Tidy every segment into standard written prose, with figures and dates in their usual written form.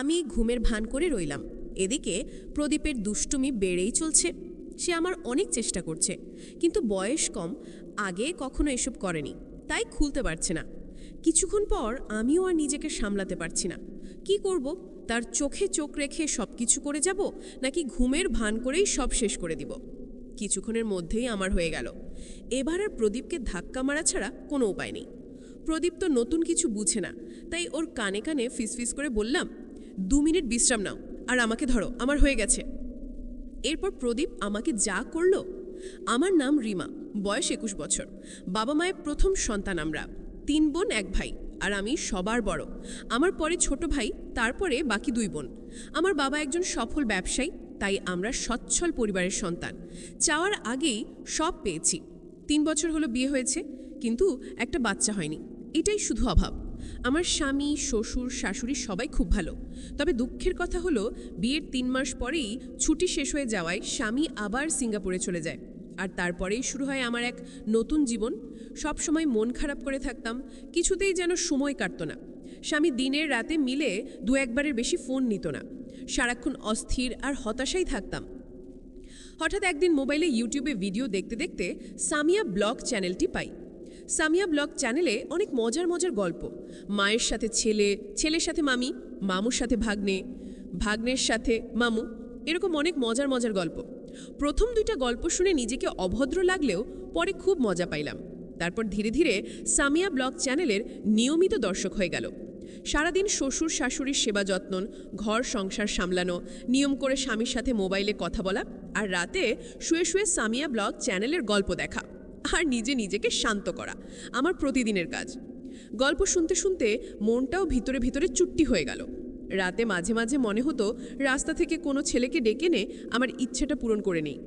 আমি ঘুমের ভান করে রইলাম। এদিকে প্রদীপের দুষ্টুমি বেড়েই চলছে। সে আমার অনেক চেষ্টা করছে, কিন্তু বয়স কম, আগে কখনো এসব করেনি, তাই খুলতে পারছে না। কিছুক্ষণ পর আমিও আর নিজেকে সামলাতে পারছি না। কি করব? তার চোখে চোখ রেখে সব কিছু করে যাব, নাকি ঘুমের ভান করেই সব শেষ করে দিব? কিছুক্ষণের মধ্যেই আমার হয়ে গেল, এবার আর প্রদীপকে ধাক্কা মারা ছাড়া কোনো উপায় নেই। প্রদীপ তো নতুন কিছু বুঝে না, তাই ওর কানে কানে ফিসফিস করে বললাম, 2 মিনিট বিশ্রাম নাও আর আমাকে ধরো, আমার হয়ে গেছে। এরপর প্রদীপ আমাকে যা করলো। আমার নাম রিমা, বয়স 21 বছর, বাবা মায়ের প্রথম সন্তান আমরা, 3 বোন 1 ভাই, আর আমি সবার বড়। আমার পরে ছোট ভাই, তারপরে বাকি 2 বোন। আমার বাবা একজন সফল ব্যবসায়ী, তাই আমরা সচ্ছল পরিবারের সন্তান। চাওয়ার আগেই সব পেয়েছি। 3 বছর হলো বিয়ে হয়েছে, কিন্তু একটা বাচ্চা হয়নি, এটাই শুধু অভাব। আমার স্বামী, শ্বশুর, শাশুড়ি সবাই খুব ভালো। তবে দুঃখের কথা হলো, বিয়ের 3 মাস পরেই ছুটি শেষ হয়ে যাওয়ায় স্বামী আবার সিঙ্গাপুরে চলে যায়। আর তারপরেই শুরু হয় আমার এক নতুন জীবন। সব সময় মন খারাপ করে থাকতাম, কিছুতেই যেন সময় কাটতো না। স্বামী দিনের রাতে মিলে 2-1 বারের বেশি ফোন নিত না। সারাক্ষণ অস্থির আর হতাশাই থাকতাম। হঠাৎ একদিন মোবাইলে ইউটিউবে ভিডিও দেখতে দেখতে সামিয়া ব্লগ চ্যানেলটি পাই। সামিয়া ব্লগ চ্যানেলে অনেক মজার মজার গল্প। মায়ের সাথে ছেলে, ছেলের সাথে মামি, মামুর সাথে ভাগ্নে, ভাগ্নের সাথে মামু, এরকম অনেক মজার মজার গল্প। প্রথম 2টা গল্প শুনে নিজেকে অভদ্র লাগলেও পরে খুব মজা পাইলাম। তারপর ধীরে ধীরে সামিয়া ব্লগ চ্যানেলের নিয়মিত দর্শক হয়ে গেল। সারাদিন শ্বশুর শাশুড়ির সেবা যত্ন, ঘর সংসার সামলানো, নিয়ম করে স্বামীর সাথে মোবাইলে কথা বলা, আর রাতে শুয়ে শুয়ে সামিয়া ব্লগ চ্যানেলের গল্প দেখা আর নিজে নিজেকে শান্ত করা আমার প্রতিদিনের কাজ। গল্প শুনতে শুনতে মনটাও ভিতরে ভিতরে চুট্টি হয়ে গেল। রাতে মাঝে মাঝে মনে হতো রাস্তা থেকে কোনো ছেলেকে ডেকে নে আমার ইচ্ছেটা পূরণ করে নেই।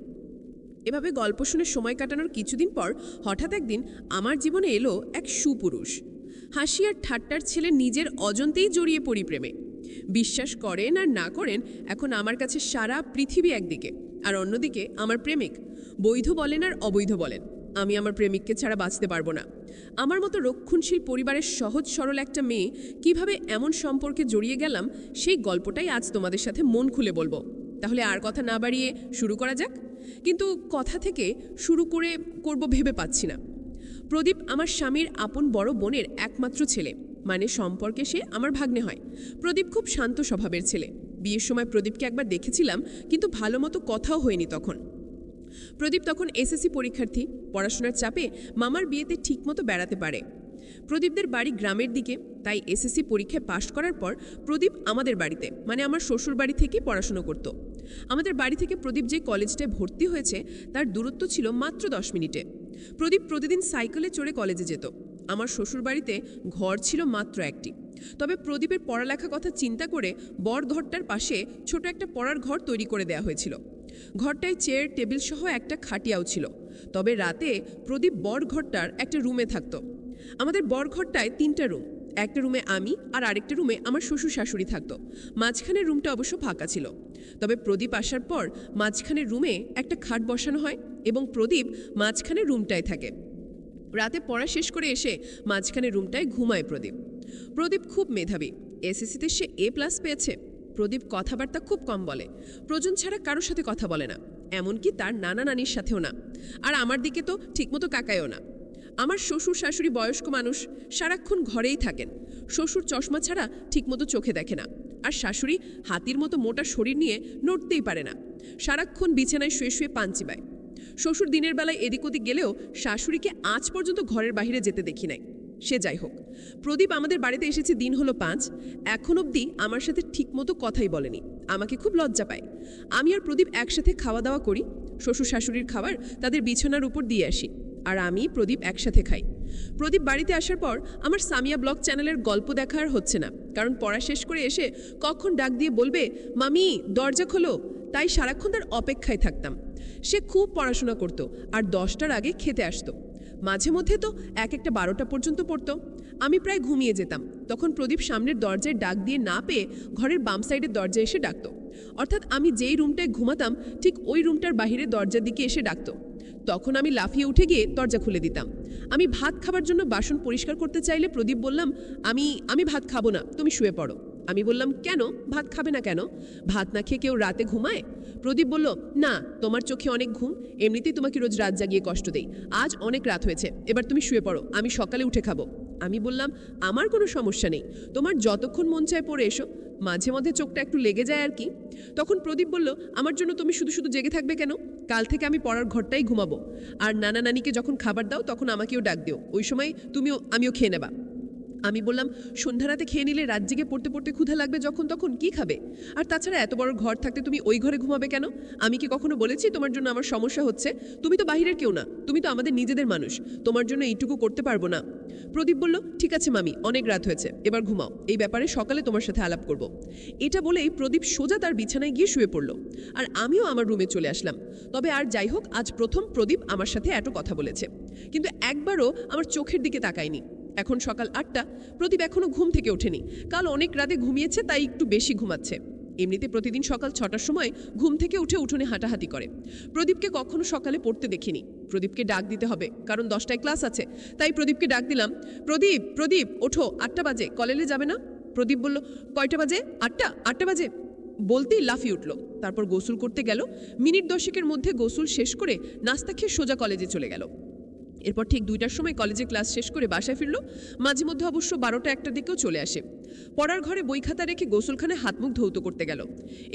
এভাবে গল্প শুনে সময় কাটানোর কিছুদিন পর হঠাৎ একদিন আমার জীবনে এলো এক সুপুরুষ। হাসি আর ঠাট্টার ছেলে নিজের অজন্তেই জড়িয়ে পড়ি প্রেমে। বিশ্বাস করেন আর না করেন, এখন আমার কাছে সারা পৃথিবী একদিকে, আর অন্যদিকে আমার প্রেমিক। বৈধ বলেন আর অবৈধ বলেন, আমি আমার প্রেমিককে ছাড়া বাঁচতে পারবো না। আমার মতো রক্ষণশীল পরিবারের সহজ সরল একটা মেয়ে কিভাবে এমন সম্পর্কে জড়িয়ে গেলাম, সেই গল্পটাই আজ তোমাদের সাথে মন খুলে বলবো। তাহলে আর কথা না বাড়িয়ে শুরু করা যাক। কিন্তু কথা থেকে শুরু করব ভেবে পাচ্ছি না। প্রদীপ আমার স্বামীর আপন বড় বোনের একমাত্র ছেলে, মানে সম্পর্কে সে আমার ভাগ্নে হয়। প্রদীপ খুব শান্ত স্বভাবের ছেলে। বিয়ের সময় প্রদীপকে একবার দেখেছিলাম, কিন্তু ভালো মতো কথাও হয়নি তখন। প্রদীপ তখন এসএসসি পরীক্ষার্থী, পড়াশোনার চাপে মামার বিয়েতে ঠিকমতো বেড়াতে পারে। প্রদীপদের বাড়ি গ্রামের দিকে, তাই এসএসসি পরীক্ষায় পাশ করার পর প্রদীপ আমাদের বাড়িতে, মানে আমার শ্বশুর বাড়ি থেকে পড়াশুনো করত। আমাদের বাড়ি থেকে প্রদীপ যে কলেজটায় ভর্তি হয়েছে তার দূরত্ব ছিল মাত্র 10 মিনিটে। প্রদীপ প্রতিদিন সাইকেলে চড়ে কলেজে যেত। আমার শ্বশুর বাড়িতে ঘর ছিল মাত্র একটি। তবে প্রদীপের পড়ালেখা কথা চিন্তা করে বড় ঘরটার পাশে ছোট একটা পড়ার ঘর তৈরি করে দেওয়া হয়েছিল। ঘরটায় চেয়ার টেবিল সহ একটা খাটিয়াও ছিল। তবে রাতে প্রদীপ বড় ঘরটার একটা রুমে থাকতো। আমাদের বড় ঘরটায় 3টা রুম, একটা রুমে আমি আর আরেকটা রুমে আমার শ্বশুর শাশুড়ি থাকতো। মাঝখানের রুমটা অবশ্য ফাঁকা ছিল। তবে প্রদীপ আসার পর মাঝখানের রুমে একটা খাট বসানো হয় এবং প্রদীপ মাঝখানের রুমটায় থাকে। রাতে পড়া শেষ করে এসে মাঝখানের রুমটায় ঘুমায় প্রদীপ। প্রদীপ খুব মেধাবী, এসএসসিতে সে A+ পেয়েছে। প্রদীপ কথাবার্তা খুব কম বলে, প্রয়োজন ছাড়া কারোর সাথে কথা বলে না, এমনকি তার নানা নানির সাথেও না। আর আমার দিকে তো ঠিকমতো কাকায়ও না। আমার শ্বশুর শাশুড়ি বয়স্ক মানুষ, সারাক্ষণ ঘরেই থাকেন। শ্বশুর চশমা ছাড়া ঠিকমতো চোখে দেখে না, আর শাশুড়ি হাতির মতো মোটা শরীর নিয়ে নড়তেই পারে না, সারাক্ষণ বিছানায় শুয়ে শুয়ে পান চিবায়। শ্বশুর দিনের বেলায় এদিক ওদিক গেলেও শাশুড়িকে আজ পর্যন্ত ঘরের বাইরে যেতে দেখি নাই। সে যাই হোক, প্রদীপ আমাদের বাড়িতে এসেছে দিন হলো 5, এখন অবধি আমার সাথে ঠিকমতো কথাই বলেনি। আমাকে খুব লজ্জা পায়। আমি আর প্রদীপ একসাথে খাওয়া দাওয়া করি। শ্বশুর শাশুড়ির খাবার তাদের বিছানার উপর দিয়ে আসি, আর আমি প্রদীপ একসাথে খাই। প্রদীপ বাড়িতে আসার পর আমার সামিয়া ব্লগ চ্যানেলের গল্প দেখা আর হচ্ছে না, কারণ পড়া শেষ করে এসে কখন ডাক দিয়ে বলবে, মামি দরজা খোলো, তাই সারাক্ষণ তার অপেক্ষায় থাকতাম। সে খুব পড়াশোনা করত আর 10টার আগে খেতে আসতো। মাঝে মধ্যে তো একটা 12টা পর্যন্ত পড়তো। আমি প্রায় ঘুমিয়ে যেতাম। তখন প্রদীপ সামনের দরজায় ডাক দিয়ে না পেয়ে ঘরের বাম সাইডের দরজায় এসে ডাকতো। অর্থাৎ আমি যেই রুমটায় ঘুমাতাম ঠিক ওই রুমটার বাহিরে দরজার দিকে এসে ডাকতো। তখন আমি লাফিয়ে উঠে গিয়ে দরজা খুলে দিতাম। আমি ভাত খাবার জন্য বাসন পরিষ্কার করতে চাইলে প্রদীপ বললাম, আমি ভাত খাবো না, তুমি শুয়ে পড়ো। আমি বললাম, কেন? ভাত খাবে না কেন? ভাত না খেয়ে কেউ রাতে ঘুমায়? প্রদীপ বলল, না, তোমার চোখে অনেক ঘুম, এমনিতেই তোমাকে রোজ রাত জাগিয়ে কষ্ট দেই। আজ অনেক রাত হয়েছে, এবার তুমি শুয়ে পড়ো, আমি সকালে উঠে খাবো। আমি বললাম, আমার কোনো সমস্যা নেই, তোমার যতক্ষণ মন চায় পড়ে এসো, মাঝে মধ্যে চোখটা একটু লেগে যায় আর কি। তখন প্রদীপ বলল, আমার জন্য তুমি শুধু শুধু জেগে থাকবে কেন? কাল থেকে আমি পড়ার ঘরটাই ঘুমাবো। আর নানা নানিকে যখন খাবার দাও তখন আমাকেও ডাক দিও, ওই সময় আমিও খেয়ে নেবা। আমি বললাম, সন্ধ্যা রাতে খেয়ে নিলে রাত জেগে পড়তে পড়তে ক্ষুধা লাগবে যখন তখন, কি খাবে? আর তাছাড়া এত বড় ঘর থাকতে তুমি ওই ঘরে ঘুমাবে কেন? আমি কি কখনো বলেছি তোমার জন্য আমার সমস্যা হচ্ছে? তুমি তো বাহিরের কেউ না, তুমি তো আমাদের নিজেদের মানুষ, তোমার জন্য এইটুকু করতে পারবো না? প্রদীপ বলল, ঠিক আছে মামি, অনেক রাত হয়েছে, এবার ঘুমাও, এই ব্যাপারে সকালে তোমার সাথে আলাপ করব। এটা বলেই প্রদীপ সোজা তার বিছানায় গিয়ে শুয়ে পড়ল, আর আমিও আমার রুমে চলে আসলাম। তবে আর যাই হোক, আজ প্রথম প্রদীপ আমার সাথে এত কথা বলেছে, কিন্তু একবারও আমার চোখের দিকে তাকায়নি। এখন সকাল 8টা, প্রদীপ এখনো ঘুম থেকে ওঠেনি। কাল অনেক রাতে ঘুমিয়েছে, তাই একটু বেশি ঘুমাচ্ছে। এমনিতে প্রতিদিন সকাল 6টার সময় ঘুম থেকে উঠে উঠোনে হাঁটাহাঁটি করে। প্রদীপকে কখনো সকালে পড়তে দেখিনি। প্রদীপকে ডাক দিতে হবে, কারণ 10টায় ক্লাস আছে। তাই প্রদীপকে ডাক দিলাম, প্রদীপ, প্রদীপ, ওঠো, 8টা বাজে, কলেজে যাবে না? প্রদীপ বলল, কয়টা বাজে? 8টা বাজে বলতেই লাফিয়ে উঠল। তারপর গোসল করতে গেল। মিনিট 10-এর মধ্যে গোসল শেষ করে নাস্তা খেয়ে সোজা কলেজে চলে গেল। এরপর ঠিক 2টার সময় কলেজে ক্লাস শেষ করে বাসায় ফিরল। মাঝে মধ্যে অবশ্য 12টা 1টার দিকেও চলে আসে। পড়ার ঘরে বই খাতা রেখে গোসলখানে হাত মুখ ধৌত করতে গেল।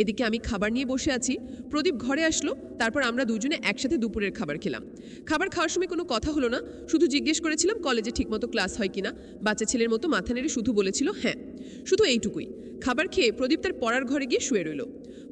এদিকে আমি খাবার নিয়ে বসে আছি। প্রদীপ ঘরে আসলো। তারপর আমরা দুজনে একসাথে দুপুরের খাবার খেলাম। খাবার খাওয়ার সময় কোনো কথা হলো না, শুধু জিজ্ঞেস করেছিলাম কলেজে ঠিকমতো ক্লাস হয় কিনা। বাচ্চা ছেলের মতো মাথা নেড়ে শুধু বলেছিল হ্যাঁ। শুধু এইটুকুই। খাবার খেয়ে প্রদীপ তার পড়ার ঘরে গিয়ে শুয়ে রইল।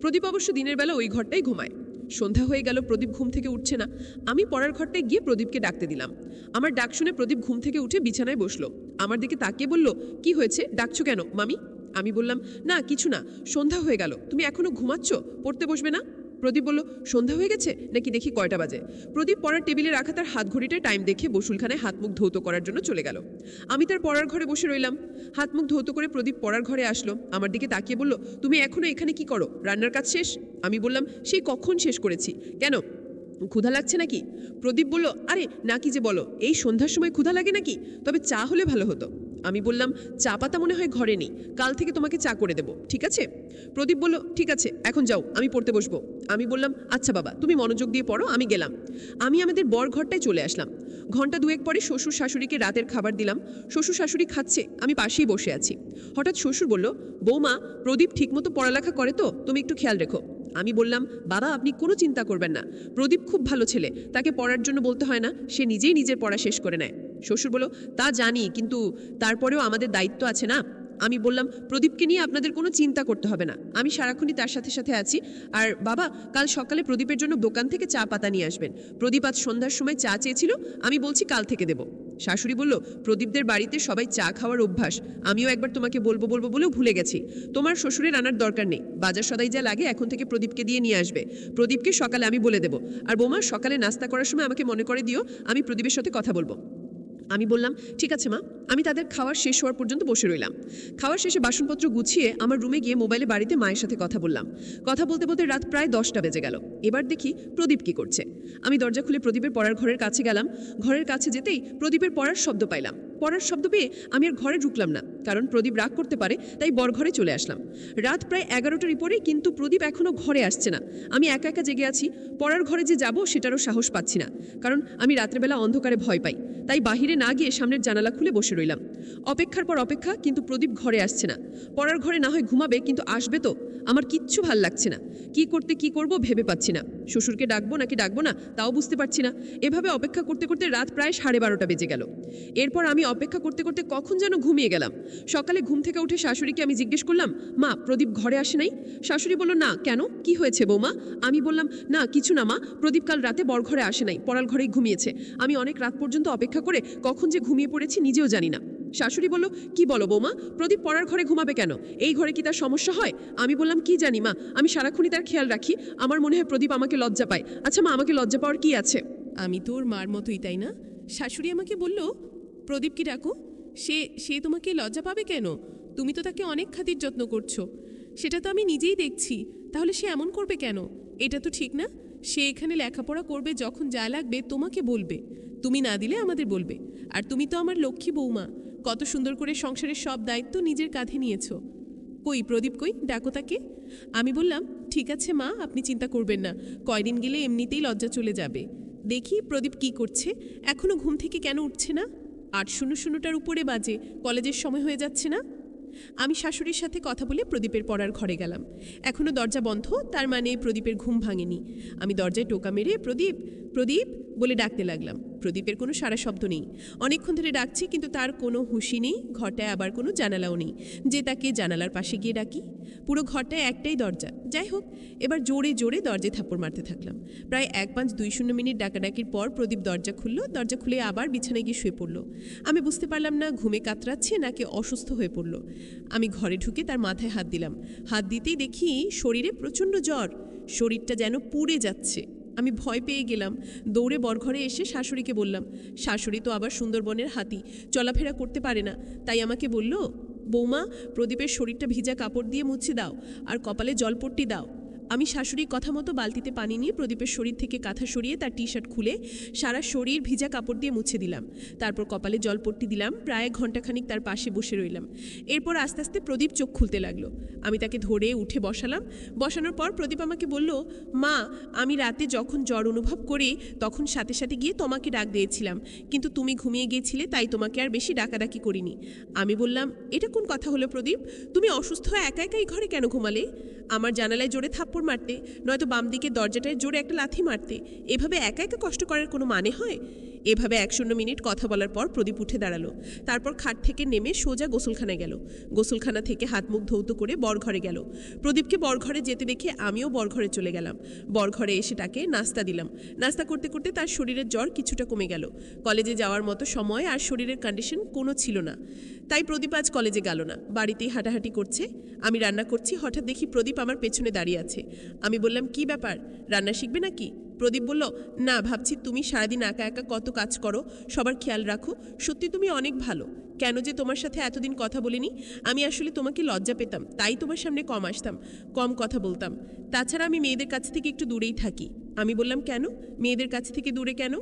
প্রদীপ অবশ্য দিনের বেলা ওই ঘরটাই ঘুমায়। সন্ধ্যা হয়ে গেল, প্রদীপ ঘুম থেকে উঠছে না। আমি পড়ার ঘরটায় গিয়ে প্রদীপকে ডাকতে দিলাম। আমার ডাক শুনে প্রদীপ ঘুম থেকে উঠে বিছানায় বসলো। আমার দিকে তাকিয়ে বলল, কি হয়েছে, ডাকছো কেন মামি? আমি বললাম, না কিছু না, সন্ধ্যা হয়ে গেল, তুমি এখনো ঘুমাচ্ছ, পড়তে বসবে না? প্রদীপ বলল, সন্ধ্যা হয়ে গেছে নাকি, দেখি কয়টা বাজে। প্রদীপ পড়ার টেবিলে রাখা তার হাত ঘড়িটায় টাইম দেখে বসুলখানায় হাত মুখ ধৌত করার জন্য চলে গেল। আমি তার পড়ার ঘরে বসে রইলাম। হাত মুখ ধৌত করে প্রদীপ পড়ার ঘরে আসলো। আমার দিকে তাকিয়ে বলল, তুমি এখনো এখানে কি করো, রান্নার কাজ শেষ? আমি বললাম, সেই কখন শেষ করেছি, কেন, ক্ষুধা লাগছে নাকি? প্রদীপ বলল, আরে নাকি যে বলো, এই সন্ধ্যার সময় ক্ষুধা লাগে নাকি? তবে চা হলে ভালো হতো। আমি বললাম, চা পাতা মনে হয় ঘরে নেই, কাল থেকে তোমাকে চা করে দেবো, ঠিক আছে? প্রদীপ বলল, ঠিক আছে, এখন যাও, আমি পড়তে বসবো। আমি বললাম, আচ্ছা বাবা, তুমি মনোযোগ দিয়ে পড়ো, আমি গেলাম। আমি আমাদের বর ঘরটায় চলে আসলাম। ঘন্টা 2 পরে শ্বশুর শাশুড়িকে রাতের খাবার দিলাম। শ্বশুর শাশুড়ি খাচ্ছে, আমি পাশেই বসে আছি। হঠাৎ শ্বশুর বলল, বৌমা, প্রদীপ ঠিকমতো পড়ালেখা করে তো, তুমি একটু খেয়াল রেখো। আমি বললাম, বাবা আপনি কোনো চিন্তা করবেন না, প্রদীপ খুব ভালো ছেলে, তাকে পড়ার জন্য বলতে হয় না, সে নিজেই নিজের পড়া শেষ করে নেয়। শ্বশুর বলল, তা জানি, কিন্তু তারপরেও আমাদের দায়িত্ব আছে না। আমি বললাম, প্রদীপকে নিয়ে আপনাদের কোনো চিন্তা করতে হবে না, আমি সারাক্ষণই তার সাথে সাথে আছি। আর বাবা, কাল সকালে প্রদীপের জন্য দোকান থেকে চা পাতা নিয়ে আসবেন। প্রদীপ আজ সন্ধ্যার সময় চা চেয়েছিল, আমি বলছি কাল থেকে দেব। শাশুড়ি বলল, প্রদীপদের বাড়িতে সবাই চা খাওয়ার অভ্যাস, আমিও একবার তোমাকে বলবো বলবো বলেও ভুলে গেছি। তোমার শ্বশুরের আনার দরকার নেই, বাজার সদাই যা লাগে এখন থেকে প্রদীপকে দিয়ে নিয়ে আসবে। প্রদীপকে সকালে আমি বলে দেব। আর বৌমা, সকালে নাস্তা করার সময় আমাকে মনে করে দিও, আমি প্রদীপের সাথে কথা বলবো। আমি বললাম, ঠিক আছে মা। আমি তাদের খাওয়ার শেষ হওয়ার পর্যন্ত বসে রইলাম। খাওয়ার শেষে বাসনপত্র গুছিয়ে আমার রুমে গিয়ে মোবাইলে বাড়িতে মায়ের সাথে কথা বললাম। কথা বলতে বলতে রাত প্রায় 10টা বেজে গেল। এবার দেখি প্রদীপ কি করছে। আমি দরজা খুলে প্রদীপের পড়ার ঘরের কাছে গেলাম। ঘরের কাছে যেতেই প্রদীপের পড়ার শব্দ পাইলাম। পড়ার শব্দ পেয়ে আমি আর ঘরে ঢুকলাম না, কারণ প্রদীপ রাগ করতে পারে, তাই বর ঘরে চলে আসলাম। রাত প্রায় 11টার উপরে, কিন্তু প্রদীপ এখনো ঘরে আসছে না। আমি একা একা জেগে আছি। পড়ার ঘরে যে যাব সেটারও সাহস পাচ্ছি না, কারণ আমি রাত্রেবেলা অন্ধকারে ভয় পাই। তাই বাহিরে না গিয়ে সামনের জানালা খুলে বসে রইলাম। অপেক্ষার পর অপেক্ষা, কিন্তু প্রদীপ ঘরে আসছে না। পড়ার ঘরে না হয় ঘুমাবে, কিন্তু আসবে তো? আমার কিচ্ছু ভাল লাগছে না। কি করব ভেবে পাচ্ছি না। শ্বশুরকে ডাকবো নাকি ডাকবো না তাও বুঝতে পারছি না। এভাবে অপেক্ষা করতে করতে রাত প্রায় 12:30 বেজে গেল। এরপর আমি অপেক্ষা করতে করতে কখন যেন ঘুমিয়ে গেলাম। সকালে ঘুম থেকে উঠে শাশুড়িকে আমি জিজ্ঞেস করলাম, মা, প্রদীপ ঘরে আসে নাই? শাশুড়ি বলল, না, কেন, কি হয়েছে বৌমা? আমি বললাম, না কিছু না মা, প্রদীপ কাল রাতে বর ঘরে আসে নাই, পড়ার ঘরেই ঘুমিয়েছে। আমি অনেক রাত পর্যন্ত অপেক্ষা করে কখন যে ঘুমিয়ে পড়েছি নিজেও জানি না। শাশুড়ি বলল, কি বলো বৌমা, প্রদীপ পড়ার ঘরে ঘুমাবে কেন? এই ঘরে কি তার সমস্যা হয়? আমি বললাম, কি জানি মা, আমি সারাক্ষণই তার খেয়াল রাখি, আমার মনে হয় প্রদীপ আমাকে লজ্জা পায়। আচ্ছা মা, আমাকে লজ্জা পাওয়ার কি আছে? আমি তোর মার মতোই, তাই না? শাশুড়ি আমাকে বলল, প্রদীপ কি ডাকো, সে তোমাকে লজ্জা পাবে কেন? তুমি তো তাকে অনেক খাতির যত্ন করছো, সেটা তো আমি নিজেই দেখছি। তাহলে সে এমন করবে কেন? এটা তো ঠিক না। সে এখানে লেখাপড়া করবে, যখন যা লাগবে তোমাকে বলবে, তুমি না দিলে আমাদের বলবে। আর তুমি তো আমার লক্ষ্মী বৌমা, কত সুন্দর করে সংসারের সব দায়িত্ব নিজের কাঁধে নিয়েছো। কই প্রদীপ কই, ডাকো তাকে। আমি বললাম, ঠিক আছে মা, আপনি চিন্তা করবেন না, কয়দিন গেলে এমনিতেই লজ্জা চলে যাবে। দেখি প্রদীপ কি করছে, এখনো ঘুম থেকে কেন উঠছে না? 8:00টার উপরে বাজে, কলেজের সময় হয়ে যাচ্ছে না? আমি শাশুড়ির সাথে কথা বলে প্রদীপের পড়ার ঘরে গেলাম। এখনও দরজা বন্ধ, তার মানে প্রদীপের ঘুম ভাঙেনি। আমি দরজায় টোকা মেরে প্রদীপ প্রদীপ বলে ডাকতে লাগলাম। প্রদীপের কোনো সারা শব্দ নেই। অনেকক্ষণ ধরে ডাকছি, কিন্তু তার কোনো হুঁশি নেই। ঘরটায় আবার কোনো জানালাও নেই যে তাকে জানালার পাশে গিয়ে ডাকি। পুরো ঘরটায় একটাই দরজা। যাই হোক, এবার জোরে জোরে দরজায় থাপ্পড় মারতে থাকলাম। প্রায় 1-5-2-0 মিনিট ডাকাডাকির পর প্রদীপ দরজা খুলল। দরজা খুলে আবার বিছানায় গিয়ে শুয়ে পড়ল। আমি বুঝতে পারলাম না ঘুমে কাতরাচ্ছে নাকি অসুস্থ হয়ে পড়ল। আমি ঘরে ঢুকে তার মাথায় হাত দিলাম। হাত দিতেই দেখি শরীরে প্রচণ্ড জ্বর, শরীরটা যেন পুড়ে যাচ্ছে। আমি ভয় পেয়ে গেলাম। দৌড়ে বরঘরে এসে শাশুড়িকে বললাম। শাশুড়ি তো আবার সুন্দরবনের হাতি, চলাফেরা করতে পারে না, তাই আমাকে বলল, বৌমা, প্রদীপের শরীরটা ভিজা কাপড় দিয়ে মুছে দাও আর কপালে জলপট্টি দাও। আমি শাশুড়ির কথা মতো বালতিতে পানি নিয়ে প্রদীপের শরীর থেকে কাঁথা সরিয়ে তার টি-শার্ট খুলে সারা শরীর ভিজা কাপড় দিয়ে মুছে দিলাম। তারপর কপালে জলপট্টি দিলাম। প্রায় ঘণ্টাখানিক তার পাশে বসে রইলাম। এরপর আস্তে আস্তে প্রদীপ চোখ খুলতে লাগলো। আমি তাকে ধরে উঠে বসালাম। বসানোর পর প্রদীপ আমাকে বলল, মা, আমি রাতে যখন জ্বর অনুভব করি তখন সাথে সাথে গিয়ে তোমাকে ডাক দিয়েছিলাম, কিন্তু তুমি ঘুমিয়ে গিয়েছিলে, তাই তোমাকে আর বেশি ডাকাডাকি করিনি। আমি বললাম, এটা কোন কথা হলো প্রদীপ? তুমি অসুস্থ হয়ে একা একা এই ঘরে কেন ঘুমালে? আমার জানালায় জোরে থাপ্পড় মারতে, নয়তো বাম দিকের দরজাটায় জোরে একটা লাথি মারতে। এভাবে একা একা কষ্ট করার কোনো মানে হয়? এভাবে 1-0 মিনিট কথা বলার পর প্রদীপ উঠে দাঁড়ালো। তারপর খাট থেকে নেমে সোজা গোসলখানায় গেল। গোসলখানা থেকে হাত মুখ ধৌত করে বরঘরে গেল। প্রদীপকে বরঘরে যেতে দেখে আমিও বরঘরে চলে গেলাম। বরঘরে এসে তাকে নাস্তা দিলাম। নাস্তা করতে করতে তার শরীরের জ্বর কিছুটা কমে গেল। কলেজে যাওয়ার মতো সময় আর শরীরের কন্ডিশন কোনো ছিল না, তাই প্রদীপ আজ কলেজে গেল না, বাড়িতেই হাঁটাহাঁটি করছে। আমি রান্না করছি, হঠাৎ দেখি প্রদীপ আমার পেছনে দাঁড়িয়ে আছে। আমি বললাম, কি ব্যাপার, রান্না শিখবে নাকি? প্রদীপ বলল, না, ভাবছি তুমি সারাদিন একা একা কত কাজ করো, সবার খেয়াল রাখো, সত্যি তুমি অনেক ভালো। কেন যে তোমার সাথে এতদিন কথা বলিনি? আমি আসলে তোমাকে লজ্জা পেতাম, তাই তোমার সামনে কম আসতাম, কম কথা বলতাম। তাছাড়া আমি মেয়েদের কাছ থেকে একটু দূরেই থাকি। আমি বললাম, কেন মেয়েদের কাছ থেকে দূরে কেন?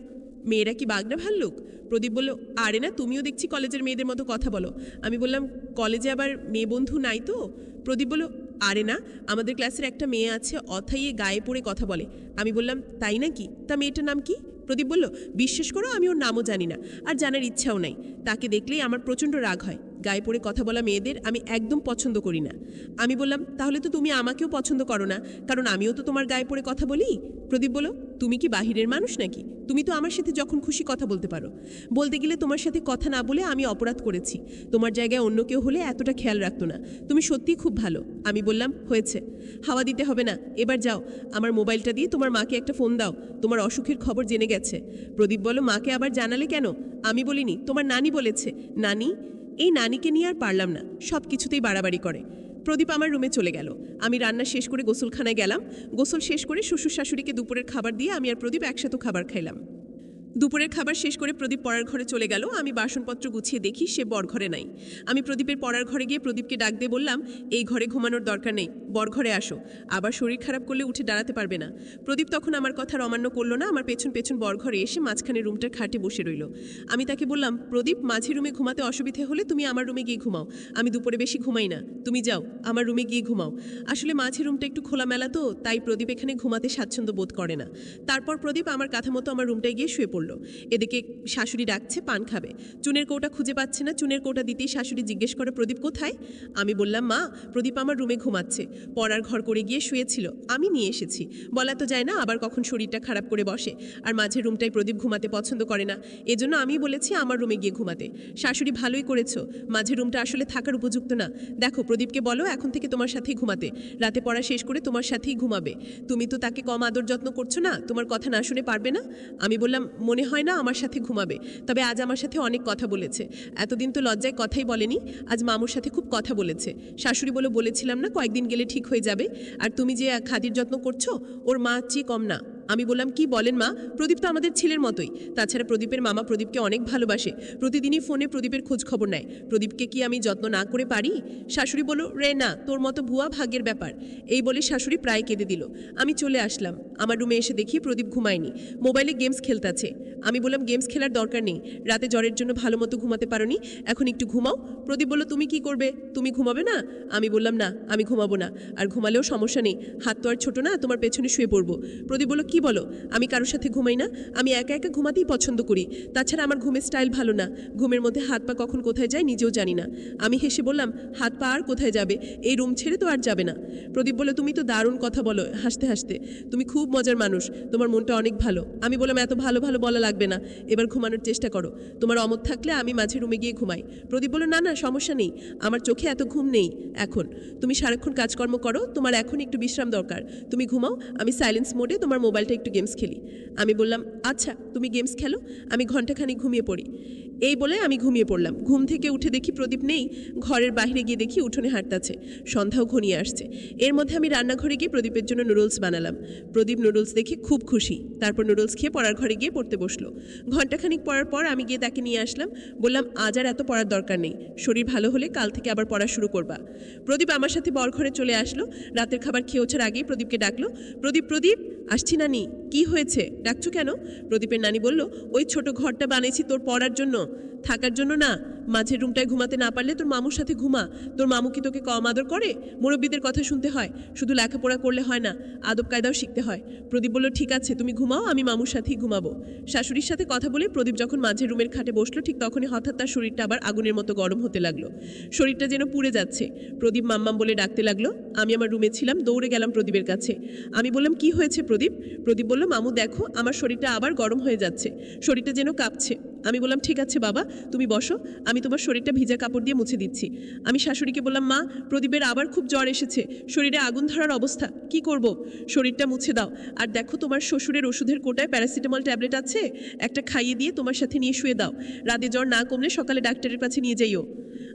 মেয়েরা কি বাঘ না ভাল্লুক? প্রদীপ বলল, আরে না, তুমিও দেখছি কলেজের মেয়েদের মতো কথা বলো। আমি বললাম, কলেজে আবার মেয়ে বন্ধু নাই তো? প্রদীপ বলল, আরে না, আমাদের ক্লাসের একটা মেয়ে আছে, অথাইয়ে গায়ে পড়ে কথা বলে। আমি বললাম, তাই নাকি? তা মেয়েটার নাম কি? প্রদীপ বলল, বিশ্বাস করো আমি ওর নামও জানি না, আর জানার ইচ্ছাও নাই। তাকে দেখলেই আমার প্রচণ্ড রাগ হয়। গায়ে পড়ে কথা বলা মেয়েদের আমি একদম পছন্দ করি না। আমি বললাম, তাহলে তো তুমি আমাকেও পছন্দ করো না, কারণ আমিও তো তোমার গায়ে পড়ে কথা বলি। প্রদীপ বলল, তুমি কি বাহিরের মানুষ নাকি? তুমি তো আমার সাথে যখন খুশি কথা বলতে পারো। বলতে গেলে তোমার সাথে কথা না বলে আমি অপরাধ করেছি। তোমার জায়গায় অন্য কেউ হলে এতটা খেয়াল রাখতো না। তুমি সত্যিই খুব ভালো। আমি বললাম, হয়েছে, হাওয়া দিতে হবে না, এবার যাও, আমার মোবাইলটা দিয়ে তোমার মাকে একটা ফোন দাও, তোমার অসুখের খবর জেনে গেছে। প্রদীপ বলল, মাকে আবার জানালে কেন? আমি বলিনি, তোমার নানি বলেছে। নানি? এই নানিকে নিয়ে আর পারলাম না, সব কিছুতেই বাড়াবাড়ি করে। প্রদীপ আমার রুমে চলে গেল। আমি রান্না শেষ করে গোসলখানায় গেলাম। গোসল শেষ করে শ্বশুর শাশুড়িকে দুপুরের খাবার দিয়ে আমি আর প্রদীপ একসাথে খাবার খাইলাম। দুপুরের খাবার শেষ করে প্রদীপ পড়ার ঘরে চলে গেল। আমি বাসনপত্র গুছিয়ে দেখি সে বরঘরে নাই। আমি প্রদীপের পড়ার ঘরে গিয়ে প্রদীপকে ডাক দিয়ে বললাম, এই ঘরে ঘুমানোর দরকার নেই, বরঘরে আসো, আবার শরীর খারাপ করলে উঠে দাঁড়াতে পারবে না। প্রদীপ তখন আমার কথার অমান্য করলো না, আমার পেছন পেছন বরঘরে এসে মাঝখানে রুমটার খাটে বসে রইল। আমি তাকে বললাম, প্রদীপ, মাঝে রুমে ঘুমাতে অসুবিধে হলে তুমি আমার রুমে গিয়ে ঘুমাও, আমি দুপুরে বেশি ঘুমাই না, তুমি যাও আমার রুমে গিয়ে ঘুমাও। আসলে মাঝে রুমটা একটু খোলামেলা তো, তাই প্রদীপ এখানে ঘুমাতে স্বাচ্ছন্দ্য বোধ করে না। তারপর প্রদীপ আমার কথা মতো আমার রুমটায় গিয়ে শুয়ে পড়ল। এদিকে শাশুড়ি ডাকছে পান খাবে। চুনের কৌটা খুঁজে পাচ্ছে না। চুনের কৌটা দিতেই শাশুড়ি জিজ্ঞেস করে, প্রদীপ কোথায়? আমি বললাম, মা, প্রদীপ আমার রুমে ঘুমাচ্ছে, পড়ার ঘর করে গিয়ে শুয়েছিল, আমি নিয়ে এসেছি। বলা তো যায় না আবার কখন শরীরটা খারাপ করে বসে। আর মাঝের রুমটায় প্রদীপ ঘুমাতে পছন্দ করে না, এজন্য আমি বলেছি আমার রুমে গিয়ে ঘুমাতে। শাশুড়ি ভালোই করেছো, মাঝের রুমটা আসলে থাকার উপযুক্ত না। দেখো, প্রদীপকে বলো এখন থেকে তোমার সাথেই ঘুমাতে, রাতে পড়া শেষ করে তোমার সাথেই ঘুমাবে। তুমি তো তাকে কম আদর যত্ন করছো না, তোমার কথা না শুনে পারবে না? আমি বললাম, মনে হয় না আমার সাথে ঘুমাবে, তবে আজ আমার সাথে অনেক কথা বলেছে। এতদিন তো লজ্জায় কথাই বলেনি, আজ মামুর সাথে খুব কথা বলেছে। শাশুড়ি বলেছিলাম না কয়েকদিন গেলে ঠিক হয়ে যাবে। আর তুমি যে খাদির যত্ন করছো, ওর মা চেয়ে কম না। আমি বললাম, কি বলেন মা? প্রদীপ তো আমাদের ছেলের মতোই। তাছাড়া প্রদীপের মামা প্রদীপকে অনেক ভালোবাসে, প্রতিদিনই ফোনে প্রদীপের খোঁজ খবর নেয়। প্রদীপকে কি আমি যত্ন না করে পারি? শাশুড়ি বলল, রে না, তোর মতো ভুয়া ভাগ্যের ব্যাপার। এই বলে শাশুড়ি প্রায় কেঁদে দিল। আমি চলে আসলাম। আমার রুমে এসে দেখি প্রদীপ ঘুমায়নি, মোবাইলে গেমস খেলতেছে। আমি বললাম, গেমস খেলার দরকার নেই, রাতে জ্বরের জন্য ভালো মতো ঘুমাতে পারোনি, এখন একটু ঘুমাও। প্রদীপ বলল, তুমি কি করবে? তুমি ঘুমাবে না? আমি বললাম, না, আমি ঘুমাবো না, আর ঘুমালেও সমস্যা নেই, হাত তো আর ছোট না, তোমার পেছনে শুয়ে পড়বো। প্রদীপ বলল, কি বলো? আমি কারোর সাথে ঘুমাই না, আমি একা একা ঘুমাতেই পছন্দ করি। তাছাড়া আমার ঘুমের স্টাইল ভালো না, ঘুমের মধ্যে হাত পা কখন কোথায় যায় নিজেও জানি না। আমি হেসে বললাম, হাত পা আর কোথায় যাবে? এই রুম ছেড়ে তো আর যাবে না। প্রদীপ বলল, তুমি তো দারুণ কথা বলো হাসতে হাসতে, তুমি খুব মজার মানুষ, তোমার মনটা অনেক ভালো। আমি বললাম, এত ভালো ভালো বলা লাগবে না, এবার ঘুমানোর চেষ্টা করো, তোমার অমত থাকলে আমি মাঝে রুমে গিয়ে ঘুমাই। প্রদীপ বলল, না না, সমস্যা নেই, আমার চোখে এত ঘুম নেই এখন, তুমি সারাক্ষণ কাজকর্ম করো, তোমার এখন একটু বিশ্রাম দরকার, তুমি ঘুমাও, আমি সাইলেন্স মোডে তোমার মোবাইলটা একটু গেমস খেলি। আমি বললাম, আচ্ছা তুমি গেমস খেলো, আমি ঘন্টাখানিক ঘুমিয়ে পড়ি। এই বলে আমি ঘুমিয়ে পড়লাম। ঘুম থেকে উঠে দেখি প্রদীপ নেই, ঘরের বাইরে গিয়ে দেখি উঠোনে হাঁটতাছে, সন্ধ্যাও ঘনিয়ে আসছে। এর মধ্যে আমি রান্নাঘরে গিয়ে প্রদীপের জন্য নুডলস বানালাম। প্রদীপ নুডলস দেখে খুব খুশি, তারপর নুডলস খেয়ে পড়ার ঘরে গিয়ে পড়তে বসলো। ঘন্টাখানিক পড়ার পর আমি গিয়ে তাকে নিয়ে আসলাম, বললাম, আজ আর এত পড়ার দরকার নেই, শরীর ভালো হলে কাল থেকে আবার পড়া শুরু করবা। প্রদীপ আমার সাথে বরঘরে চলে আসলো। রাতের খাবার খেয়ে ওঠার আগেই প্রদীপকে ডাকলো, প্রদীপ প্রদীপ, আসছি নানি। কি হয়েছে, ডাকছো কেন? প্রদীপের নানি বলল, ওই ছোট ঘরটা বানিয়েছি তোর পড়ার জন্য, থাকার জন্য না। মাঝের রুমটায় ঘুমাতে না পারলে তোর মামুর সাথে ঘুমা, তোর মামু কি তোকে কম আদর করে? মুরব্বীদের কথা শুনতে হয়, শুধু লেখাপড়া করলে হয় না, আদব কায়দাও শিখতে হয়। প্রদীপ বলল, ঠিক আছে তুমি ঘুমাও, আমি মামুর সাথেই ঘুমাবো। শাশুড়ির সাথে কথা বলে প্রদীপ যখন মাঝের রুমের খাটে বসলো, ঠিক তখনই হঠাৎ তার শরীরটা আবার আগুনের মতো গরম হতে লাগলো, শরীরটা যেন পুড়ে যাচ্ছে। প্রদীপ মাম্মাম বলে ডাকতে লাগলো। আমি আমার রুমে ছিলাম, দৌড়ে গেলাম প্রদীপের কাছে। আমি বললাম, কি হয়েছে প্রদীপ? প্রদীপ বলল, মামু দেখো, আমার শরীরটা আবার গরম হয়ে যাচ্ছে, শরীরটা যেন কাঁপছে। আমি বললাম, ঠিক আছে বাবা, তুমি বসো, আমি তোমার শরীরটা ভিজা কাপড় দিয়ে মুছে দিচ্ছি। আমি শাশুড়িকে বললাম, মা, প্রদীপের আবার খুব জ্বর এসেছে, শরীরে আগুন ধরার অবস্থা, কি করব? শরীরটা মুছে দাও, আর দেখো তোমার শ্বশুরের ওষুধের কোটায় প্যারাসিটামল ট্যাবলেট আছে, একটা খাইয়ে দিয়ে তোমার সাথে নিয়ে শুয়ে দাও, রাতে জ্বর না কমলে সকালে ডাক্তারের কাছে নিয়ে যাইও।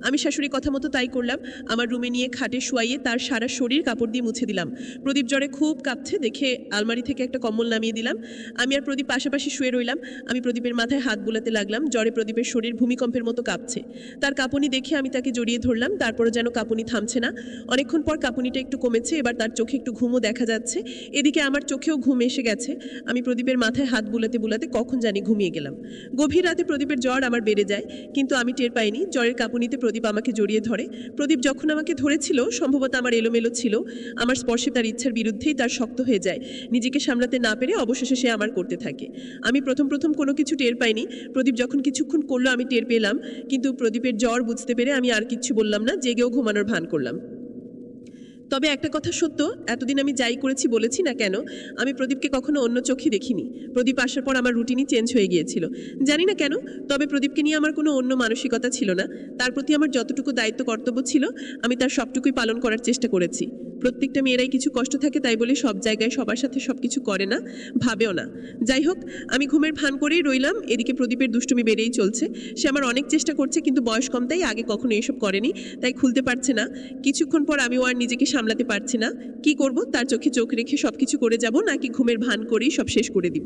আমি শাশুড়ির কথা মতো তাই করলাম। আমার রুমে নিয়ে খাটে শুয়াইয়ে তার সারা শরীর কাপড় দিয়ে মুছে দিলাম। প্রদীপ জ্বরে খুব কাঁপছে দেখে আলমারি থেকে একটা কম্বল নামিয়ে দিলাম। আমি আর প্রদীপ পাশাপাশি শুয়ে রইলাম। আমি প্রদীপের মাথায় হাত বুলাতে লাগলাম। জ্বরে প্রদীপের শরীর ভূমিকম্পের মতো কাঁপছে। তার কাঁপুনি দেখে আমি তাকে জড়িয়ে ধরলাম, তারপরও যেন কাঁপুনি থামছে না। অনেকক্ষণ পর কাঁপুনিটা একটু কমেছে, এবার তার চোখে একটু ঘুমও দেখা যাচ্ছে। এদিকে আমার চোখেও ঘুম এসে গেছে। আমি প্রদীপের মাথায় হাত বুলাতে বুলাতে কখন জানি ঘুমিয়ে গেলাম। গভীর রাতে প্রদীপের জ্বর আমার বেড়ে যায়, কিন্তু আমি টের পাইনি। জ্বরের কাঁপুনিতে প্রদীপ আমাকে জড়িয়ে ধরে। প্রদীপ যখন আমাকে ধরেছিল, সম্ভবত আমার এলোমেলো ছিল, আমার স্পর্শে তার ইচ্ছার বিরুদ্ধেই তার শক্ত হয়ে যায়। নিজেকে সামলাতে না পেরে অবশেষে সে আমার করতে থাকে। আমি প্রথম কোনো কিছু টের পাইনি। প্রদীপ যখন কিছুক্ষণ করলো আমি টের পেলাম, কিন্তু প্রদীপের জ্বর বুঝতে পেরে আমি আর কিচ্ছু বললাম না, জেগেও ঘুমানোর ভান করলাম। তবে একটা কথা সত্য, এতদিন আমি যাই করেছি বলেছি না কেন, আমি প্রদীপকে কখনো অন্য চোখে দেখিনি। প্রদীপ আসার পর আমার রুটিনই চেঞ্জ হয়ে গিয়েছিল, জানি না কেন। তবে প্রদীপকে নিয়ে আমার কোনো অন্য মানসিকতা ছিল না। তার প্রতি আমার যতটুকু দায়িত্ব কর্তব্য ছিল, আমি তার সবটুকুই পালন করার চেষ্টা করেছি। প্রত্যেকটা মেয়েরাই কিছু কষ্ট থাকে, তাই বলে সব জায়গায় সবার সাথে সব কিছু করে না, ভাবেও না। যাই হোক, আমি ঘুমের ভান করেই রইলাম। এদিকে প্রদীপের দুষ্টুমি বেড়েই চলছে। সে আমার অনেক চেষ্টা করছে, কিন্তু বয়স কম, তাই আগে কখনো এসব করেনি, তাই খুলতে পারছে না। কিছুক্ষণ পর আমিও আর নিজেকে সামলাতে পারছি না। কি করব? তার চোখে চোখ রেখে সব কিছু করে যাব, নাকি ঘুমের ভান করেই সব শেষ করে দিব?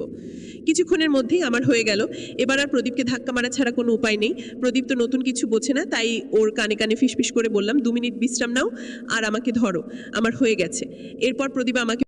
কিছুক্ষণের মধ্যেই আমার হয়ে গেল। এবার আর প্রদীপকে ধাক্কা মারা ছাড়া কোনো উপায় নেই। প্রদীপ তো নতুন কিছু বোঝে না, তাই ওর কানে কানে ফিসফিস করে বললাম, 2 মিনিট বিশ্রাম নাও আর আমাকে ধরো, আমার হয়ে গেছে। এরপর প্রদীপ আমাকে